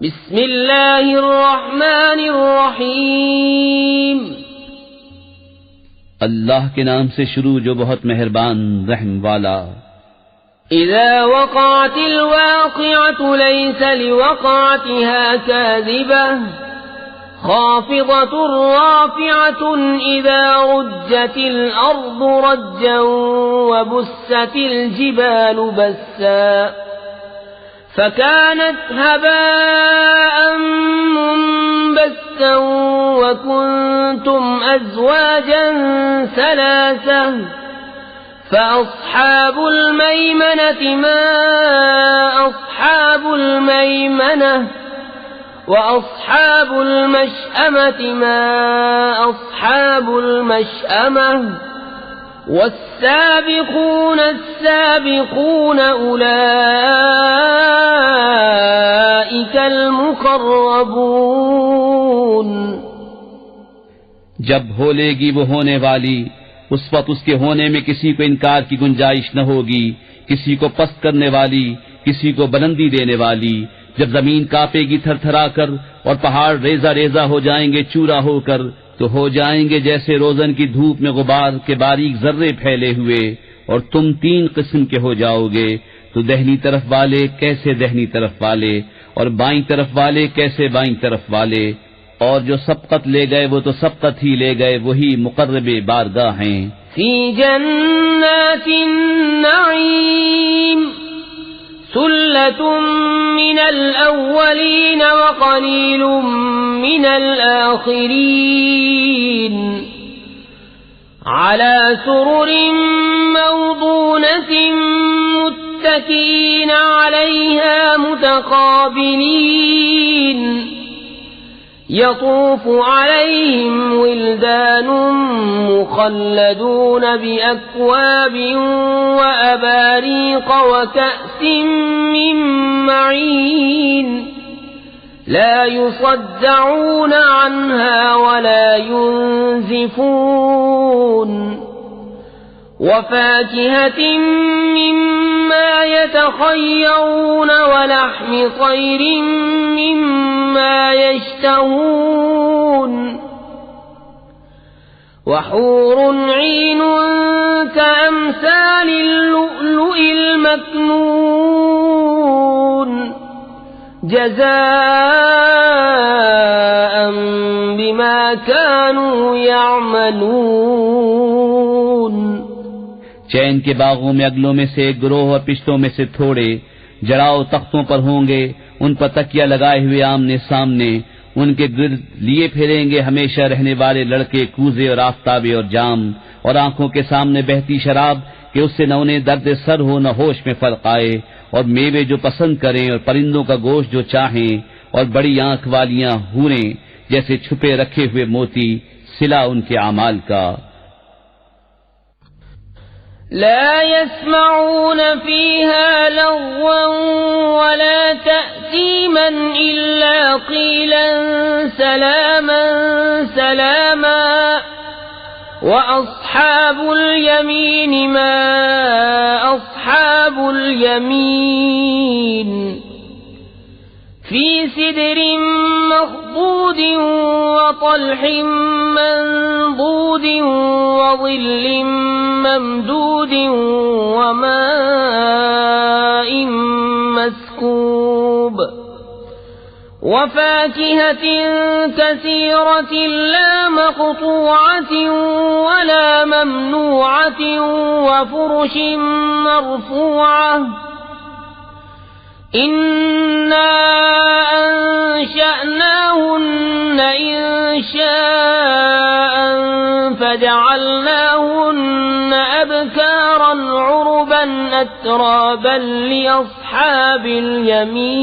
बिस्मिल्लाहिर्रहमानिर्रहीम। अल्लाह के नाम से शुरू जो बहुत मेहरबान रहम वाला। इज़ा वक़अतिल वाक़िअतु लैसा लिवक़अतिहा काज़िबह खाफ़िज़तुर राफ़िअतुन इज़ा रुज्जतिल अर्दु रज्जन व बुस्सतिल जिबालु बस्सा फकानत हबाअन मुंबस्सा व कुंतुम अज़वाजन सलासा फ़अस्हाबुल मैमनति मा अस्हाबुल मैमनह व अस्हाबुल मशअमति मा अस्हाबुल मशअमह वस्साबिक़ून अस्साबिक़ून उलाइकल मुक़र्रबून। जब होलेगी वो होने वाली, उस वक्त उसके होने में किसी को इनकार की गुंजाइश न होगी, किसी को पस्त करने वाली, किसी को बुलंदी देने वाली। जब जमीन कांपेगी थरथरा कर और पहाड़ रेजा रेजा हो जाएंगे चूरा होकर, तो हो जाएंगे जैसे रोजन की धूप में गुबार के बारीक जर्रे फैले हुए। और तुम 3 किस्म के हो जाओगे, तो दहनी तरफ वाले कैसे दहनी तरफ वाले, और बाईं तरफ वाले कैसे बाईं तरफ वाले। और जो सबकत ले गए वो तो सबकत ही ले गए, वही मुक़र्रबे बारगाह हैं। फी जन्नातिन नईम सुल्लतुम मिनल अव्वलीन व क़लीलुम मिनल आखिरीन अला सुरुरिन मौदूनतिन मुत्तकीन अलैहा मुतक़ाबिलीन यतूफ़ु अलैहिम विल्दान मुख़ल्लदून बिअक्वाबिन व अबारीक़ व कअसिन मिन मईन ला युसद्दऊन अन्हा व ला युनज़िफून व फ़ाकिहतिन मिम्मा यतख़य्यरून व लहमि तैरिन मिम्मा यश्तहून व हूरुन ईन कअम्सालिल लुअलुइल मक्नून जज़ाअन बिमा कानू यअमलून। चैन के बागों में अगलों में से एक गिरोह और पिछलों में से थोड़े जड़ाओ तख्तों पर होंगे, उन पर तकिया लगाए हुए आमने सामने। उनके गिर्द लिए फिरेंगे हमेशा रहने वाले लड़के, कूजे और आफताबे और जाम, और आंखों के सामने बहती शराब कि उससे न उन्हें दर्द सर हो न होश में फर्क आए, और मेवे जो पसंद करें और परिंदों का गोश्त जो चाहें, और बड़ी आंख वालियां हूरें जैसे छुपे रखे हुए मोती, सिला उनके अमाल का। ला यस्मऊन फीहा लग़वन वला तअसीमन इल्ला क़ीलन सलामन सलामा व अस्हाबुल यमीन मा अस्हाबुल यमीन फी सिदरिन मख़बूदिन व तल्हिन मंदूदिन व ज़िल्लिन ममदूदिन व माइन मस्कूब व फ़ाकिहतिन कसीरतिन ला मक़तूअतिन व ला ममनूअतिन व फ़ुरुशिन मरफ़ूअह इन्ना अंशअनाहुन्न इंशाअन फजअलनाहुन्न अबकारन उरुबन अतराबन लिअस्हाबिल यमीन।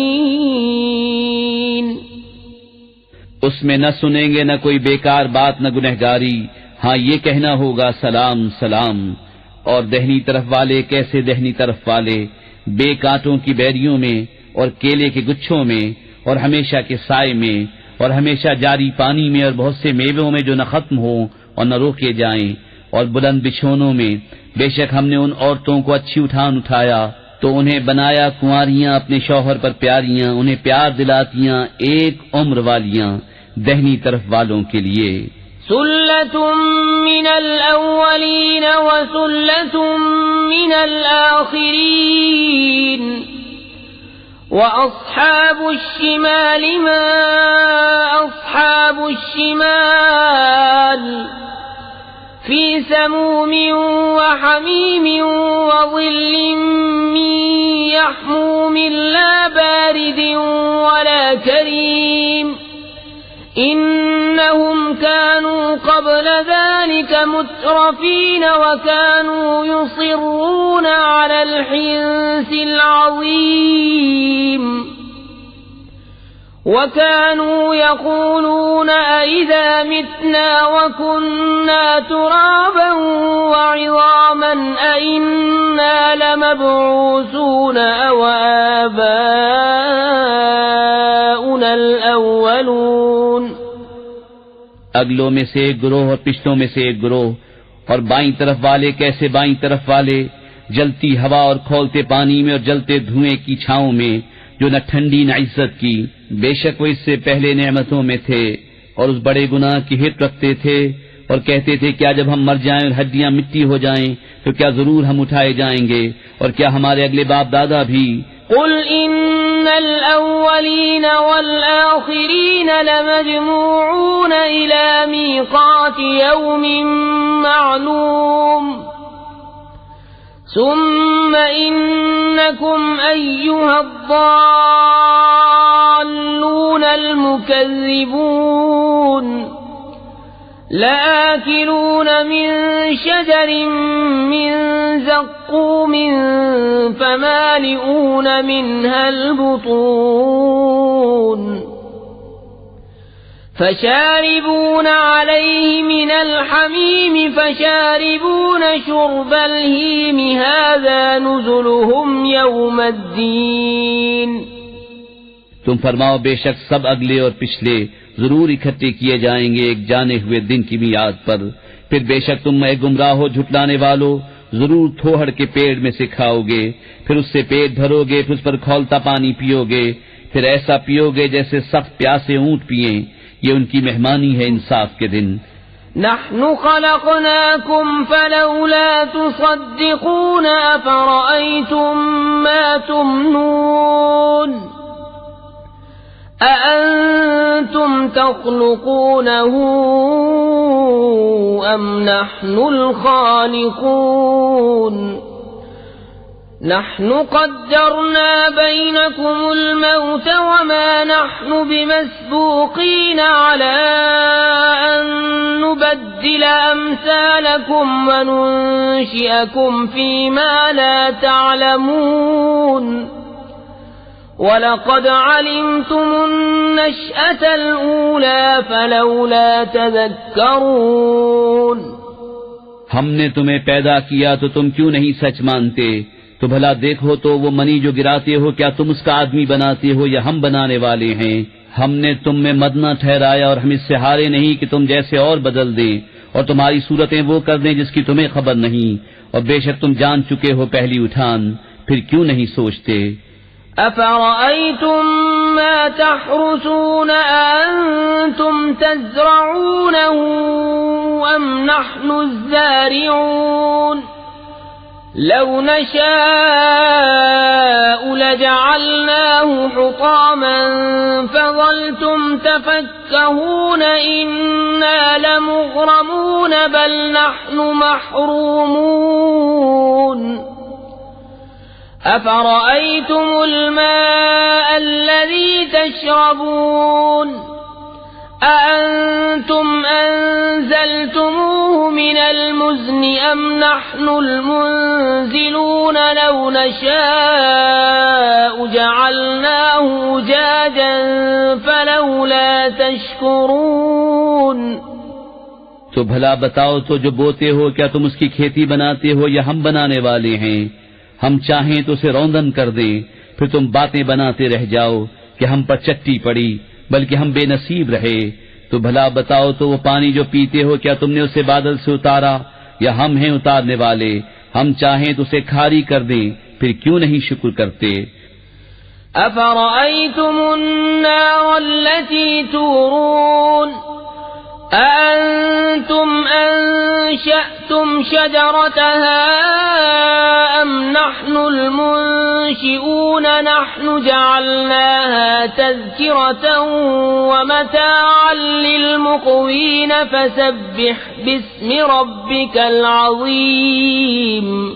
उसमें न सुनेंगे न कोई बेकार बात न गुनहगारी। हाँ, ये कहना होगा सलाम सलाम। और दहनी तरफ वाले कैसे दहनी तरफ वाले, बेकांटों की बैरियों में और केले के गुच्छों में और हमेशा के साए में और हमेशा जारी पानी में और बहुत से मेवों में जो न खत्म हो और न रोके जाएं, और बुलंद बिछोनों में। बेशक हमने उन औरतों को अच्छी उठाया तो उन्हें बनाया कुंवारियां अपने शौहर पर प्यारियां, उन्हें प्यार दिलातियां एक उम्र वालियां दहनी तरफ वालों के लिए। सुल्लतुम मिनल अव्वलीन व सुल्लतुम मिनल आखिरीन व अस्हाबुश शिमाल मा अस्हाबुश शिमाल फी समूमिन व हमीमिन व ज़िल्लिन मिन यहमूमिन ला बारिदिन वला करीम इन्नहुम कानू क़ब्ल ज़ालिक मुत्रफ़ीन व कानू युसिर्रून अलल हिंसिल अज़ीम व कानू यक़ूलून अइज़ा मितना व कुन्ना तुराबन व इज़ामन अइन्ना लमबऊसून अव आबाउनल अव्वलून। अगलों में से एक गिरोह और पिछलों में से एक गिरोह, और बाईं तरफ वाले कैसे बाईं तरफ वाले, जलती हवा और खौलते पानी में और जलते धुएं की छांव में, जो न ठंडी न इज्जत की। बेशक वो इससे पहले नेमतों में थे और उस बड़े गुनाह की हित रखते थे और कहते थे क्या जब हम मर जाएं और हड्डियां मिट्टी हो जाएं तो क्या जरूर हम उठाए जाएंगे, और क्या हमारे अगले बाप दादा भी। कुल इन्नल अव्वलीन वल आखिरीन लमजमूऊन इला मीक़ाति यौमिन मालूम सुम्मा इन्नकुम अय्युहद्दाल्लूनल मुकज़्ज़िबून लआकिलून मिन शजरिन मिन ज़क़्क़ूम फमालिऊन मिनहल बुतून फशारिबून अलैहि मिनल हमीम फशारिबून शुर्बल हीम हाज़ा नुज़ुलुहुम यौमद्दीन। तुम फरमाओ बेशक सब अगले और पिछले जरूर इकट्ठे किए जाएंगे एक जाने हुए दिन की मियाद पर। फिर बेशक तुम मैं गुमराहो झुटलाने वालों जरूर थोहड़ के पेड़ में से खाओगे, फिर उससे पेट भरोगे, फिर उस पर खौलता पानी पियोगे, फिर ऐसा पियोगे जैसे सख्त प्यासे ऊंट पिए। ये उनकी मेहमानी है इंसाफ के दिन। नहनु खलक़नाकुम फलौला तुसद्दिक़ून अफ़रअय्तुम मा तुमनून अअंतुम तख़्लुक़ूनहु अम नहनुल ख़ालिक़ून नहनु क़द्दरना बैनकुमुल मौत वमा नहनु बिमस्बूक़ीन अला अन नुबद्दिल अम्सालकुम वनुनशिअकुम फ़ीमा ला तअलमून वलक़द अलिमतुमुन नश्अतल ऊला फलौला तज़क्करून। हमने तुम्हें पैदा किया तो तुम क्यों नहीं सच मानते? तो भला देखो तो वो मनी जो गिराते हो क्या तुम उसका आदमी बनाते हो या हम बनाने वाले हैं? हमने तुम में मद न ठहराया और हम इससे हारे नहीं कि तुम जैसे और बदल दें और तुम्हारी सूरतें वो कर दें जिसकी तुम्हें खबर नहीं, और बेशक तुम जान चुके हो पहली उठान, फिर क्यों नहीं सोचते? अफ़रअय्तुम मा तहरुसून अअंतुम तज़रऊनहु अम नहनु ज़ारिऊन लौ नशाअ लजअलनाहु हुतामन फज़ल्तुम तफक्कहून इन्ना लमुग़रमून बल नहनु महरूमून। अफ़रअय्तुमुल माअ अल्लज़ी तशरबून अअंतुम अंज़लतुमूहु मिनल मुज़्नि अम नहनुल मुनज़िलून लौ नशाअ जअलनाहु उजाजन फलौला तशकुरून। तो भला बताओ तो जो बोते हो क्या तुम उसकी खेती बनाते हो या हम बनाने वाले हैं? हम चाहें तो उसे रौंदन कर दें, फिर तुम बातें बनाते रह जाओ कि हम पर चट्टी पड़ी, बल्कि हम बेनसीब रहे। तो भला बताओ तो वो पानी जो पीते हो क्या तुमने उसे बादल से उतारा या हम हैं उतारने वाले? हम चाहें तो उसे खारी कर दें, फिर क्यों नहीं शुक्र करते? أفرأيتم النار التي تورون أأنتم أنشأتم شجرتها أم نحن المنشئون نحن جعلناها تذكرة ومتاعا للمقوين فسبح باسم ربك العظيم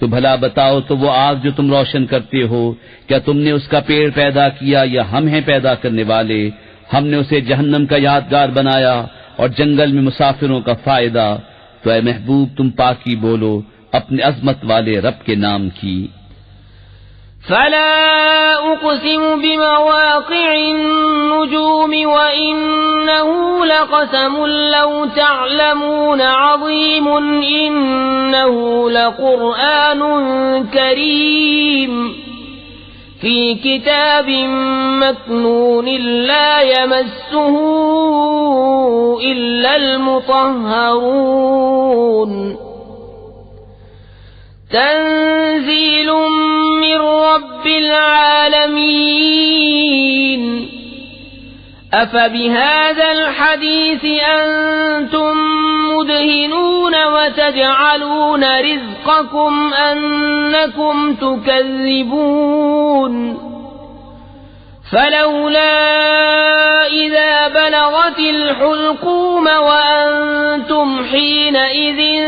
तो भला बताओ, तो वो आग जो तुम रोशन करते हो, क्या तुमने उसका पेड़ पैदा किया या हम हैं पैदा करने वाले? हमने उसे जहन्नम का यादगार बनाया और जंगल में मुसाफिरों का फायदा। तो ऐ महबूब, तुम पाकी बोलो अपने अजमत वाले रब के नाम की। فلا أقسم بمواقع النجوم وإنه لقسم لو تعلمون عظيم إنه لقرآن كريم في كتاب مكنون لا يمسه إلا المطهرون تنزيل من رب العالمين أفبهذا الحديث أنتم مدهنون وتجعلون رزقكم أنكم تكذبون فلولا إذا بلغت الحلقوم وأنتم حينئذ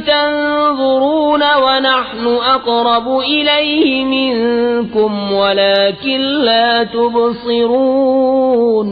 تنظرون ونحن أقرب إليه منكم ولكن لا تبصرون।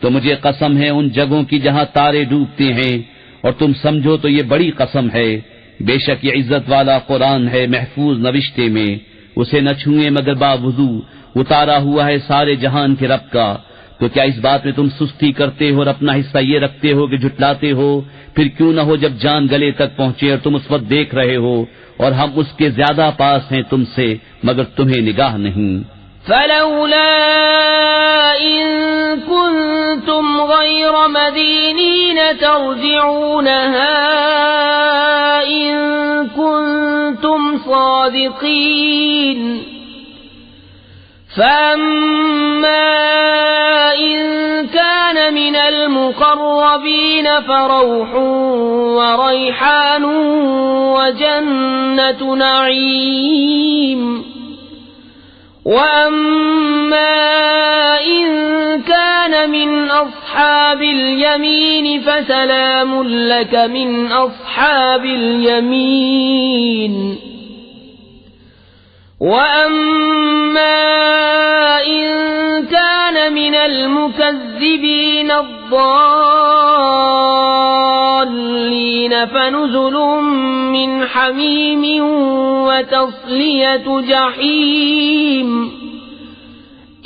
तो मुझे कसम है उन जगहों की जहां तारे डूबते हैं, और तुम समझो तो ये बड़ी कसम है। बेशक ये इज्जत वाला कुरान है, महफूज नविश्ते में, उसे न छुए मगर बावजू उतारा हुआ है सारे जहान के रब का। तो क्या इस बात में तुम सुस्ती करते हो और अपना हिस्सा ये रखते हो कि झुटलाते हो? फिर क्यों न हो जब जान गले तक पहुंचे और तुम उस वक्त देख रहे हो और हम उसके ज्यादा पास हैं तुमसे, मगर तुम्हें निगाह नहीं। फलौला इन कुंतुम गैर मदीनीन तर्जिऊनहा इन कुंतुम सादिकीन فأما إن كان من المقربين فروح وريحان وجنة نعيم وأما إن كان من أصحاب اليمين فسلام لك من أصحاب اليمين وأما إن كان من المكذبين الضالين فنزل من حميم وتصلية جحيم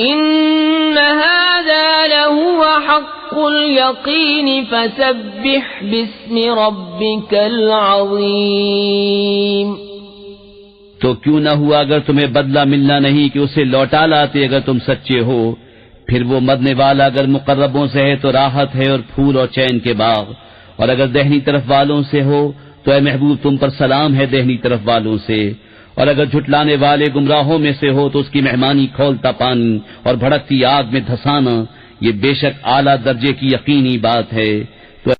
إن هذا لهو حق اليقين فسبح باسم ربك العظيم। तो क्यों न हुआ अगर तुम्हें बदला मिलना नहीं कि उसे लौटा लाते अगर तुम सच्चे हो। फिर वो मरने वाला अगर मुकर्रबों से है तो राहत है और फूल और चैन के बाग, और अगर दहनी तरफ वालों से हो तो ऐ महबूब तुम पर सलाम है दहनी तरफ वालों से, और अगर झुटलाने वाले गुमराहों में से हो तो उसकी मेहमानी खौलता पानी और भड़कती आग में धंसाना, ये बेशक आला दर्जे की यकीनी बात है।